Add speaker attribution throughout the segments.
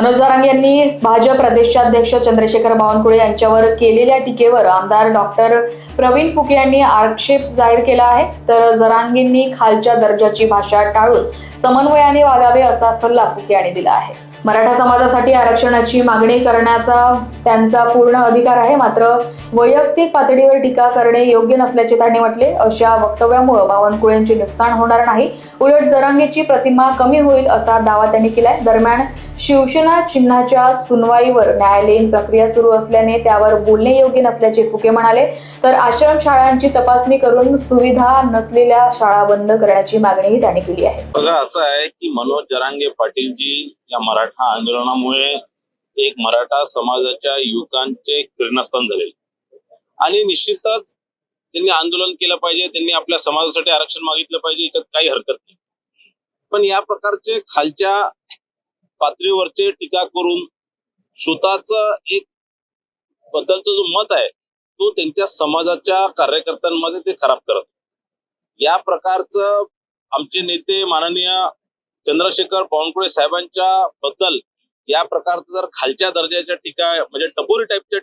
Speaker 1: मनोज जरांगे यांनी भाजप प्रदेशाध्यक्ष चंद्रशेखर बावनकुळे यांच्यावर केलेल्या टीकेवर आमदार डॉक्टर प्रवीण फुके यांनी आक्षेप जाहीर केला आहे। तर जरांगेंनी खालच्या दर्जाची भाषा टाळून समन्वयाने वागावे असा सल्ला फुके यांनी दिला आहे। मराठा समाजासाठी आरक्षणाची मागणी करण्याचा त्यांचा पूर्ण अधिकार आहे, मात्र वैयक्तिक पातळीवर टीका करणे योग्य नसल्याचे त्यांनी म्हटले। अशा वक्तव्यामुळे बावनकुळेंचे नुकसान होणार नाही, उलट जरांगेची प्रतिमा कमी होईल असा दावा त्यांनी केलाय। दरम्यान शिवसेना चिन्हाच्या सुनवाईवर न्यायालयीन प्रक्रिया सुरू असल्याने त्यावर बोलणे योग्य नसल्याचे फुके म्हणाले। तर आश्रमशाळांची तपासणी करून सुविधा नसलेल्या शाळा बंद करण्याची मागणीही त्यांनी केली आहे।
Speaker 2: बघा, असं आहे की मनोज जरांगे पाटीलजी या मराठा आंदोलनामुळे एक मराठा समाजाच्या युवकांचे प्रेरणास्थान झाले आणि निश्चितच त्यांनी आंदोलन केलं पाहिजे, त्यांनी आपल्या समाजासाठी आरक्षण मागितलं पाहिजे, याच्यात काही हरकत नाही। पण या प्रकारचे खालच्या पातळीवरचे टीका करून स्वतःच एक बद्दलचं जो मत आहे तो त्यांच्या समाजाच्या कार्यकर्त्यांमध्ये ते खराब करत। या प्रकारचं आमचे नेते माननीय चंद्रशेखर बावनकुळे साहेबांच्या बद्दल या प्रकारचं जर खालच्या दर्जाच्या टीका म्हणजे टपोरी टाईपच्या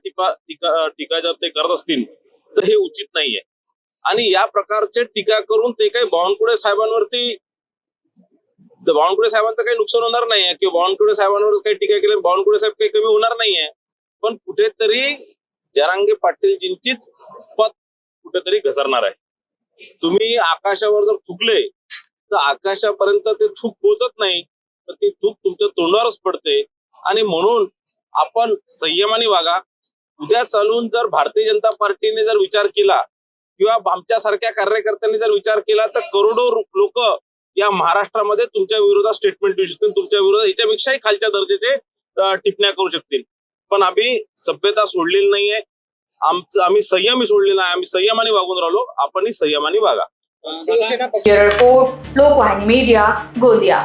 Speaker 2: टीका जर ते करत असतील तर हे उचित नाहीये। आणि या प्रकारचे टीका करून ते काही बावनकुळे साहेबांवरती बावनकुळे साहेबांचं काही नुकसान होणार नाहीये किंवा बावनकुळे साहेबांवर काही टीका केली बावनकुळे साहेब काही कमी होणार नाहीये, पण कुठेतरी जरांगे पाटीलजींचीच पत कुठेतरी घसरणार आहे। तुम्ही आकाशावर जर थुकले तर आकाशापर्यंत ते थूक पोहोचत नाही, तर ती थूक तुमच्या तोंडावरच पडते। आणि म्हणून आपण संयमाने वागा। उद्या चालून जर भारतीय जनता पार्टीने जर विचार केला किंवा आमच्या सारख्या कार्यकर्त्यांनी जर विचार केला तर करोडो लोक या महाराष्ट्रामध्ये तुमच्या विरोधात स्टेटमेंट देऊ शकतील, तुमच्या विरोधात याच्यापेक्षाही खालच्या दर्जाचे टिप्पण्या करू शकतील। पण आम्ही सभ्यता सोडलेली नाहीये, आम्ही संयमी सोडलेला आहे, आम्ही संयमाने वागून राहिलो, आपणही संयमाने वागा।
Speaker 1: Report Lokvahini media Gondia.